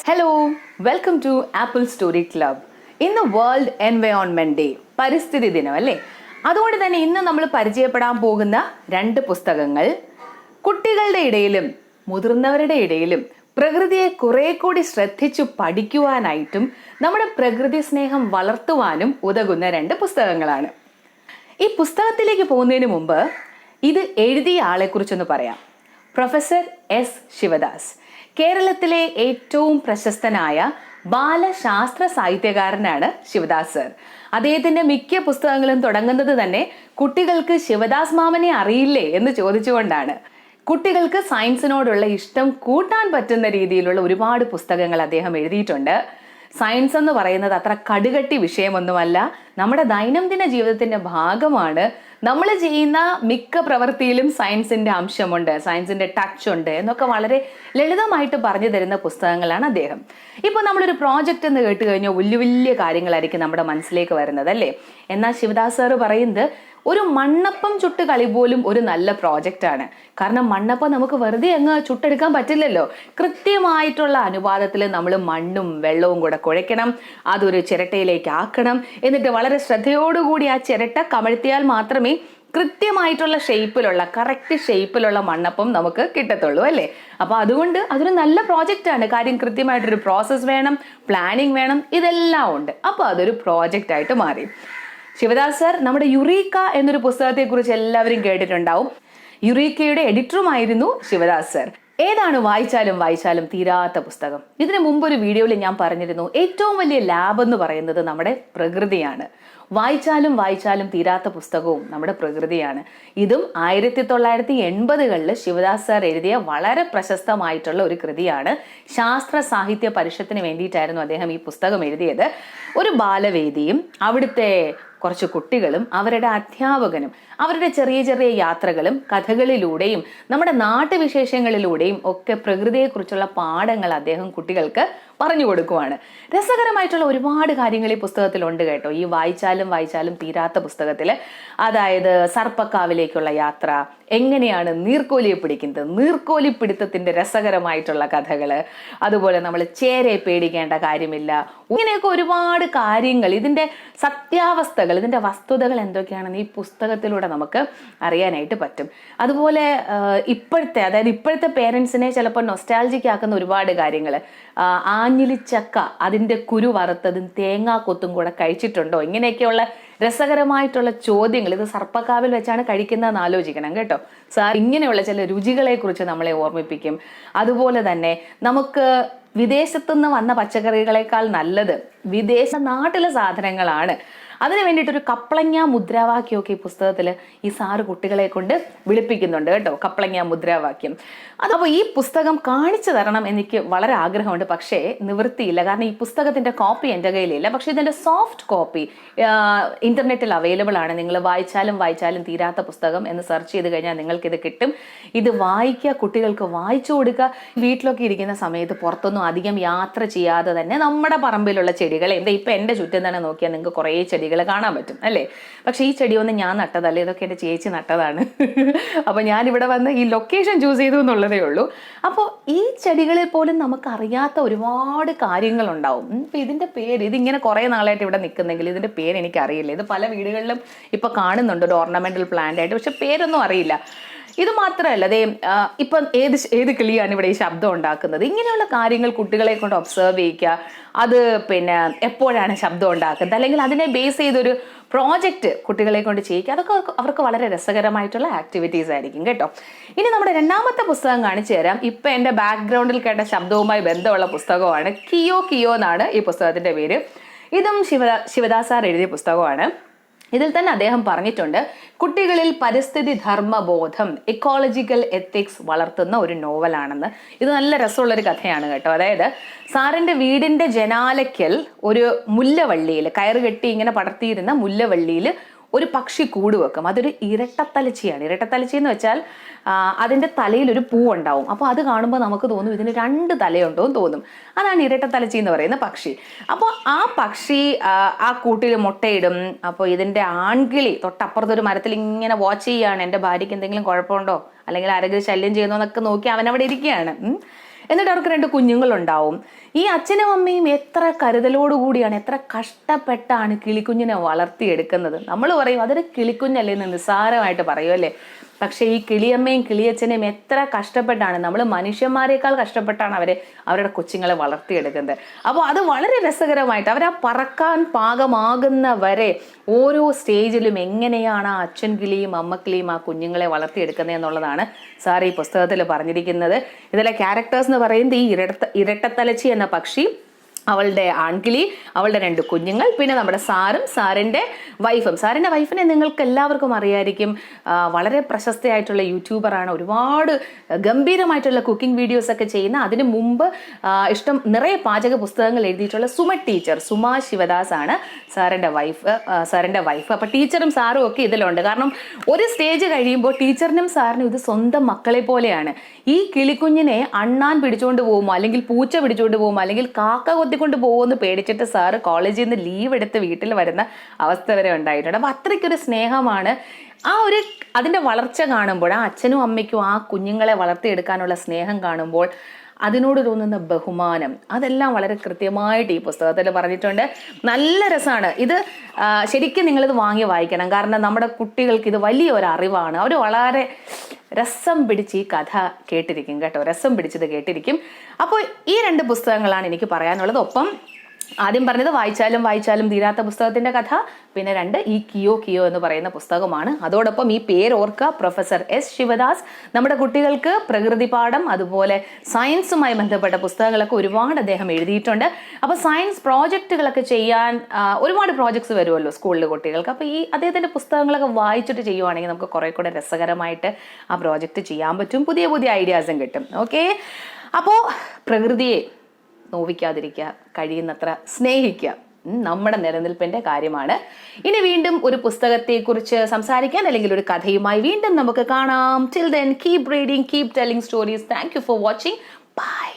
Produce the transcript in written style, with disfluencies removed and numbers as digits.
Hello, welcome to Apple Story Club. ഇന്ന് world environment day, പരിസ്ഥിതി ദിനം അല്ലേ? അതുകൊണ്ട് തന്നെ ഇന്ന് നമ്മൾ പരിചയപ്പെടാൻ പോകുന്ന രണ്ട് പുസ്തകങ്ങൾ കുട്ടികളുടെ ഇടയിലും മുതിർന്നവരുടെ ഇടയിലും പ്രകൃതിയെ കുറെ കൂടി ശ്രദ്ധിച്ചു പഠിക്കുവാനായിട്ടും നമ്മുടെ പ്രകൃതി സ്നേഹം വളർത്തുവാനും ഉതകുന്ന രണ്ട് പുസ്തകങ്ങളാണ്. ഈ പുസ്തകത്തിലേക്ക് പോകുന്നതിന് മുമ്പ് ഇത് എഴുതിയ ആളെക്കുറിച്ചൊന്ന് പറയാം. പ്രൊഫസർ എസ് ശിവദാസ് കേരളത്തിലെ ഏറ്റവും പ്രശസ്തനായ ബാലശാസ്ത്ര സാഹിത്യകാരനാണ് ശിവദാസ് സർ. അദ്ദേഹത്തിന്റെ മിക്ക പുസ്തകങ്ങളും തുടങ്ങുന്നത് തന്നെ കുട്ടികൾക്ക് ശിവദാസ് മാമനെ അറിയില്ലേ എന്ന് ചോദിച്ചുകൊണ്ടാണ്. കുട്ടികൾക്ക് സയൻസിനോടുള്ള ഇഷ്ടം കൂട്ടാൻ പറ്റുന്ന രീതിയിലുള്ള ഒരുപാട് പുസ്തകങ്ങൾ അദ്ദേഹം എഴുതിയിട്ടുണ്ട്. സയൻസ് എന്ന് പറയുന്നത് അത്ര കടുകട്ടി വിഷയമൊന്നുമല്ല, നമ്മുടെ ദൈനംദിന ജീവിതത്തിന്റെ ഭാഗമാണ്. നമ്മൾ ചെയ്യുന്ന മിക്ക പ്രവൃത്തിയിലും സയൻസിന്റെ അംശമുണ്ട്, സയൻസിന്റെ ടച്ച് ഉണ്ട് എന്നൊക്കെ വളരെ ലളിതമായിട്ട് പറഞ്ഞു തരുന്ന പുസ്തകങ്ങളാണ് അദ്ദേഹം. ഇപ്പൊ നമ്മളൊരു പ്രോജക്റ്റ് എന്ന് കേട്ട് കഴിഞ്ഞാൽ വലിയ വലിയ കാര്യങ്ങളായിരിക്കും നമ്മുടെ മനസ്സിലേക്ക് വരുന്നത് അല്ലേ? എന്നാൽ ശിവദാസ് സാറ് പറയുന്നത് ഒരു മണ്ണപ്പം ചുട്ട് കളി പോലും ഒരു നല്ല പ്രോജക്റ്റ് ആണ്. കാരണം മണ്ണപ്പം നമുക്ക് വെറുതെ അങ്ങ് ചുട്ടെടുക്കാൻ പറ്റില്ലല്ലോ. കൃത്യമായിട്ടുള്ള അനുപാതത്തിൽ നമ്മൾ മണ്ണും വെള്ളവും കൂടെ കുഴയ്ക്കണം, അതൊരു ചിരട്ടയിലേക്ക് ആക്കണം, എന്നിട്ട് വളരെ ശ്രദ്ധയോടുകൂടി ആ ചിരട്ട കമഴ്ത്തിയാൽ മാത്രമേ കൃത്യമായിട്ടുള്ള ഷേപ്പിലുള്ള കറക്റ്റ് ഷേപ്പിലുള്ള മണ്ണപ്പം നമുക്ക് കിട്ടത്തുള്ളൂ അല്ലേ? അപ്പൊ അതുകൊണ്ട് അതൊരു നല്ല പ്രോജക്റ്റ് ആണ്. കാര്യം കൃത്യമായിട്ടൊരു പ്രോസസ്സ് വേണം, പ്ലാനിങ് വേണം, ഇതെല്ലാം ഉണ്ട്. അപ്പൊ അതൊരു പ്രോജക്റ്റ് ആയിട്ട് മാറി. ശിവദാസ് സർ നമ്മുടെ യുറീക്ക എന്നൊരു പുസ്തകത്തെ കുറിച്ച് എല്ലാവരും കേട്ടിട്ടുണ്ടാവും. യുറീക്കയുടെ എഡിറ്ററുമായിരുന്നു ശിവദാസ് സർ. ഏതാണ് വായിച്ചാലും തീരാത്ത പുസ്തകം? ഇതിനു മുമ്പ് ഒരു വീഡിയോയിൽ ഞാൻ പറഞ്ഞിരുന്നു, ഏറ്റവും വലിയ ലാബ് എന്ന് പറയുന്നത് നമ്മുടെ പ്രകൃതിയാണ്. വായിച്ചാലും തീരാത്ത പുസ്തകവും നമ്മുടെ പ്രകൃതിയാണ്. ഇതും 1980കളിൽ ശിവദാസ് സാർ എഴുതിയ വളരെ പ്രശസ്തമായിട്ടുള്ള ഒരു കൃതിയാണ്. ശാസ്ത്ര സാഹിത്യ പരിഷത്തിന് വേണ്ടിയിട്ടായിരുന്നു അദ്ദേഹം ഈ പുസ്തകം എഴുതിയത്. ഒരു ബാലവേദിയും അവിടുത്തെ കുറച്ച് കുട്ടികളും അവരുടെ അധ്യാപകനും അവരുടെ ചെറിയ ചെറിയ യാത്രകളും കഥകളിലൂടെയും നമ്മുടെ നാട്ടുവിശേഷങ്ങളിലൂടെയും ഒക്കെ പ്രകൃതിയെക്കുറിച്ചുള്ള പാഠങ്ങൾ അദ്ദേഹം കുട്ടികൾക്ക് പറഞ്ഞു കൊടുക്കുവാണ്. രസകരമായിട്ടുള്ള ഒരുപാട് കാര്യങ്ങൾ ഈ പുസ്തകത്തിലുണ്ട് കേട്ടോ. ഈ വായിച്ചാലും തീരാത്ത പുസ്തകത്തില്, അതായത് സർപ്പക്കാവിലേക്കുള്ള യാത്ര, എങ്ങനെയാണ് നീർക്കോലിയെ പിടിക്കുന്നത്, നീർക്കോലി പിടുത്തത്തിന്റെ രസകരമായിട്ടുള്ള കഥകള്, അതുപോലെ നമ്മൾ ചേരയെ പേടിക്കേണ്ട കാര്യമില്ല, ഇങ്ങനെയൊക്കെ ഒരുപാട് കാര്യങ്ങൾ, ഇതിന്റെ സത്യാവസ്ഥകൾ, ഇതിന്റെ വസ്തുതകൾ എന്തൊക്കെയാണെന്ന് ഈ പുസ്തകത്തിലൂടെ നമുക്ക് അറിയാനായിട്ട് പറ്റും. അതുപോലെ ഇപ്പോഴത്തെ പേരൻസിനെ ചിലപ്പോൾ നൊസ്റ്റാൾജിക് ആക്കുന്ന ഒരുപാട് കാര്യങ്ങൾ, ആഞ്ഞിലിച്ചക്ക അതിന്റെ കുരു വറുത്തതും തേങ്ങാ കൊത്തും കൂടെ കഴിച്ചിട്ടുണ്ടോ, ഇങ്ങനെയൊക്കെയുള്ള രസകരമായിട്ടുള്ള ചോദ്യങ്ങൾ. ഇത് സർപ്പക്കാവിൽ വെച്ചാണ് കഴിക്കുന്നതെന്ന് ആലോചിക്കണം കേട്ടോ. സാർ ഇങ്ങനെയുള്ള ചില രുചികളെ കുറിച്ച് നമ്മളെ ഓർമ്മിപ്പിക്കും. അതുപോലെ തന്നെ നമുക്ക് വിദേശത്തുനിന്ന് വന്ന പച്ചക്കറികളെക്കാൾ നല്ലത് വിദേശ നാട്ടിലെ സാധനങ്ങളാണ്. അതിനു വേണ്ടിയിട്ടൊരു കപ്ലങ്ങ മുദ്രാവാക്യമൊക്കെ ഈ പുസ്തകത്തിൽ ഈ സാറ് കുട്ടികളെ കൊണ്ട് വിളിപ്പിക്കുന്നുണ്ട് കേട്ടോ. കപ്ലങ്ങ മുദ്രാവാക്യം. അതപ്പോൾ ഈ പുസ്തകം കാണിച്ചു തരണം എനിക്ക് വളരെ ആഗ്രഹമുണ്ട്, പക്ഷേ നിവൃത്തിയില്ല. കാരണം ഈ പുസ്തകത്തിന്റെ കോപ്പി എൻ്റെ കയ്യിലില്ല. പക്ഷെ ഇതിന്റെ സോഫ്റ്റ് കോപ്പി ഇന്റർനെറ്റിൽ അവൈലബിൾ ആണ്. നിങ്ങൾ വായിച്ചാലും തീരാത്ത പുസ്തകം എന്ന് സെർച്ച് ചെയ്ത് കഴിഞ്ഞാൽ നിങ്ങൾക്ക് ഇത് കിട്ടും. ഇത് വായിക്കുക, കുട്ടികൾക്ക് വായിച്ചു കൊടുക്കുക. വീട്ടിലൊക്കെ ഇരിക്കുന്ന സമയത്ത് പുറത്തൊന്നും അധികം യാത്ര ചെയ്യാതെ തന്നെ നമ്മുടെ പറമ്പിലുള്ള ചെടികളെ, ഇപ്പൊ എൻ്റെ ചുറ്റും തന്നെ നോക്കിയാൽ നിങ്ങൾക്ക് കുറേ ചെടികൾ കാണാൻ പറ്റും അല്ലേ? പക്ഷെ ഈ ചെടിയൊന്നും ഞാൻ നട്ടതല്ല, ഇതൊക്കെ എൻ്റെ ചേച്ചി നട്ടതാണ്. അപ്പൊ ഞാൻ ഇവിടെ വന്ന് ഈ ലൊക്കേഷൻ ചൂസ് ചെയ്തു എന്നുള്ളതേ ഉള്ളൂ. അപ്പോൾ ഈ ചെടികളിൽ പോലും നമുക്ക് അറിയാത്ത ഒരുപാട് കാര്യങ്ങളുണ്ടാവും. ഇപ്പൊ ഇതിന്റെ പേര്, ഇതിങ്ങനെ കുറെ നാളായിട്ട് ഇവിടെ നിൽക്കുന്നെങ്കിൽ ഇതിന്റെ പേര് എനിക്കറിയില്ല. ഇത് പല വീടുകളിലും ഇപ്പൊ കാണുന്നുണ്ട് ഒരു ഓർണമെന്റൽ പ്ലാന്റ് ആയിട്ട്, പക്ഷെ പേരൊന്നും അറിയില്ല. ഇത് മാത്രമല്ല, അതേ ഇപ്പം ഏത് കിളിയാണ് ഇവിടെ ഈ ശബ്ദം ഉണ്ടാക്കുന്നത്, ഇങ്ങനെയുള്ള കാര്യങ്ങൾ കുട്ടികളെ കൊണ്ട് ഒബ്സർവ് ചെയ്യിക്കുക. അത് എപ്പോഴാണ് ശബ്ദം ഉണ്ടാക്കുന്നത്, അല്ലെങ്കിൽ അതിനെ ബേസ് ചെയ്തൊരു പ്രോജക്റ്റ് കുട്ടികളെ കൊണ്ട് ചെയ്യിക്കുക. അതൊക്കെ അവർക്ക് വളരെ രസകരമായിട്ടുള്ള ആക്ടിവിറ്റീസ് ആയിരിക്കും കേട്ടോ. ഇനി നമ്മുടെ രണ്ടാമത്തെ പുസ്തകം കാണിച്ചു തരാം. ഇപ്പൊ എൻ്റെ ബാക്ക്ഗ്രൗണ്ടിൽ കേട്ട ശബ്ദവുമായി ബന്ധമുള്ള പുസ്തകമാണ്. കിയോ എന്നാണ് ഈ പുസ്തകത്തിന്റെ പേര്. ഇതും ശിവദാസ് സാർ എഴുതിയ പുസ്തകമാണ്. ഇതിൽ തന്നെ അദ്ദേഹം പറഞ്ഞിട്ടുണ്ട്, കുട്ടികളിൽ പരിസ്ഥിതി ധർമ്മബോധം, എക്കോളജിക്കൽ എത്തിക്സ് വളർത്തുന്ന ഒരു നോവലാണെന്ന്. ഇത് നല്ല രസമുള്ളൊരു കഥയാണ് കേട്ടോ. അതായത് സാറിന്റെ വീടിന്റെ ജനാലയ്ക്കൽ ഒരു മുല്ലവള്ളിയിൽ കയറ് കെട്ടി ഇങ്ങനെ പടർത്തിയിരുന്ന മുല്ലവള്ളിയിൽ ഒരു പക്ഷി കൂട് വെക്കും. അതൊരു ഇരട്ടത്തലച്ചിയാണ്. ഇരട്ടത്തലച്ചി എന്ന് വെച്ചാൽ അതിന്റെ തലയിൽ ഒരു പൂ ഉണ്ടാവും. അപ്പോൾ അത് കാണുമ്പോൾ നമുക്ക് തോന്നും ഇതിന് 2 തലയുണ്ടോ എന്ന് തോന്നും. അതാണ് ഇരട്ടത്തലച്ചി എന്ന് പറയുന്ന പക്ഷി. അപ്പോൾ ആ പക്ഷി ആ കൂട്ടിൽ മുട്ടയിടും. അപ്പോൾ ഇതിന്റെ ആൺകിളി തൊട്ടപ്പുറത്തൊരു മരത്തിൽ ഇങ്ങനെ വാച്ച് ചെയ്യാണ്, എൻ്റെ ഭാര്യയ്ക്ക് എന്തെങ്കിലും കുഴപ്പമുണ്ടോ അല്ലെങ്കിൽ ആരെങ്കിലും ശല്യം ചെയ്യുന്നോ എന്നൊക്കെ നോക്കി അവനവിടെ ഇരിക്കുകയാണ്. എന്നിട്ട് അവർക്ക് 2 കുഞ്ഞുങ്ങളുണ്ടാവും. ഈ അച്ഛനും അമ്മയും എത്ര കരുതലോടുകൂടിയാണ്, എത്ര കഷ്ടപ്പെട്ടാണ് കിളിക്കുഞ്ഞിനെ വളർത്തിയെടുക്കുന്നത്. നമ്മൾ പറയും അതൊരു കിളിക്കുഞ്ഞല്ലേ എന്ന് നിസ്സാരമായിട്ട് പറയുമല്ലേ. പക്ഷേ ഈ കിളിയമ്മയും കിളിയച്ഛനെയും എത്ര കഷ്ടപ്പെട്ടാണ്, നമ്മൾ മനുഷ്യന്മാരെക്കാൾ കഷ്ടപ്പെട്ടാണ് അവരുടെ കൊച്ചുങ്ങളെ വളർത്തിയെടുക്കുന്നത്. അപ്പോൾ അത് വളരെ രസകരമായിട്ട് അവർ ആ പറക്കാൻ പാകമാകുന്ന വരെ ഓരോ സ്റ്റേജിലും എങ്ങനെയാണ് ആ അച്ഛൻ കിളിയും അമ്മ കിളിയും ആ കുഞ്ഞുങ്ങളെ വളർത്തിയെടുക്കുന്നത് എന്നുള്ളതാണ് സാർ ഈ പുസ്തകത്തിൽ പറഞ്ഞിരിക്കുന്നത്. ഇതിലെ ക്യാരക്ടേഴ്സ് എന്ന് പറയുന്നത് ഈ ഇരട്ടത്തലച്ചി എന്ന പക്ഷി, അവളുടെ ആൺകിളി, അവളുടെ 2 കുഞ്ഞുങ്ങൾ, പിന്നെ നമ്മുടെ സാറിൻ്റെ വൈഫും. സാറിൻ്റെ വൈഫിനെ നിങ്ങൾക്ക് എല്ലാവർക്കും അറിയായിരിക്കും, വളരെ പ്രശസ്തയായിട്ടുള്ള യൂട്യൂബറാണ്, ഒരുപാട് ഗംഭീരമായിട്ടുള്ള കുക്കിംഗ് വീഡിയോസ് ഒക്കെ ചെയ്യുന്ന, അതിന് മുമ്പ് നിറയെ പാചക പുസ്തകങ്ങൾ എഴുതിയിട്ടുള്ള സുമ ശിവദാസ് ആണ് സാറിൻ്റെ വൈഫ്. അപ്പോൾ ടീച്ചറും സാറും ഒക്കെ ഇതിലുണ്ട്. കാരണം ഒരു സ്റ്റേജ് കഴിയുമ്പോൾ ടീച്ചറിനും സാറിനും ഇത് സ്വന്തം മക്കളെ പോലെയാണ്. ഈ കിളിക്കുഞ്ഞിനെ അണ്ണാൻ പിടിച്ചുകൊണ്ട് പോകുമോ, അല്ലെങ്കിൽ പൂച്ച പിടിച്ചുകൊണ്ട് പോകുമോ, അല്ലെങ്കിൽ കാക്ക കൊണ്ട് പോകുമെന്ന് പേടിച്ചിട്ട് സാറ് കോളേജിൽ നിന്ന് ലീവ് എടുത്ത് വീട്ടിൽ വരുന്ന അവസ്ഥ വരെ ഉണ്ടായിട്ടുണ്ട്. അപ്പൊ അത്രയ്ക്കൊരു സ്നേഹമാണ്. അതിന്റെ വളർച്ച കാണുമ്പോൾ, ആ അച്ഛനും അമ്മയ്ക്കും ആ കുഞ്ഞുങ്ങളെ വളർത്തിയെടുക്കാനുള്ള സ്നേഹം കാണുമ്പോൾ അതിനോട് തോന്നുന്ന ബഹുമാനം, അതെല്ലാം വളരെ കൃത്യമായിട്ട് ഈ പുസ്തകത്തിൽ പറഞ്ഞിട്ടുണ്ട്. നല്ല രസമാണ് ഇത്. ശരിക്കും നിങ്ങളിത് വാങ്ങി വായിക്കണം. കാരണം നമ്മുടെ കുട്ടികൾക്ക് ഇത് വലിയൊരു അറിവാണ്. അവർ വളരെ രസം പിടിച്ച് ഈ കഥ കേട്ടിരിക്കും കേട്ടോ, രസം പിടിച്ചത് കേട്ടിരിക്കും. അപ്പോൾ ഈ 2 പുസ്തകങ്ങളാണ് എനിക്ക് പറയാനുള്ളത്. ഒപ്പം ആദ്യം പറഞ്ഞത് വായിച്ചാലും തീരാത്ത പുസ്തകത്തിന്റെ കഥ, പിന്നെ 2 ഈ കിയോ എന്ന് പറയുന്ന പുസ്തകമാണ്. അതോടൊപ്പം ഈ പേര് ഓർക്കുക, പ്രൊഫസർ എസ് ശിവദാസ്. നമ്മുടെ കുട്ടികൾക്ക് പ്രകൃതി പാഠം, അതുപോലെ സയൻസുമായി ബന്ധപ്പെട്ട പുസ്തകങ്ങളൊക്കെ ഒരുപാട് അദ്ദേഹം എഴുതിയിട്ടുണ്ട്. അപ്പോൾ സയൻസ് പ്രോജക്റ്റുകളൊക്കെ ചെയ്യാൻ ഒരുപാട് പ്രോജക്ട്സ് വരുമല്ലോ സ്കൂളിലെ കുട്ടികൾക്ക്. അപ്പോൾ ഈ അദ്ദേഹത്തിന്റെ പുസ്തകങ്ങളൊക്കെ വായിച്ചിട്ട് ചെയ്യുവാണെങ്കിൽ നമുക്ക് കുറെ കൂടെ രസകരമായിട്ട് ആ പ്രോജക്റ്റ് ചെയ്യാൻ പറ്റും, പുതിയ ഐഡിയാസും കിട്ടും. ഓക്കെ, അപ്പോൾ പ്രകൃതിയെ നോവിക്കാതിരിക്കുക, കഴിയുന്നത്ര സ്നേഹിക്കുക, നമ്മുടെ നിലനിൽപ്പിന്റെ കാര്യമാണ്. ഇനി വീണ്ടും ഒരു പുസ്തകത്തെക്കുറിച്ച് സംസാരിക്കാൻ അല്ലെങ്കിൽ ഒരു കഥയുമായി വീണ്ടും നമുക്ക് കാണാം. Till then keep reading, keep telling stories. Thank you for watching. By.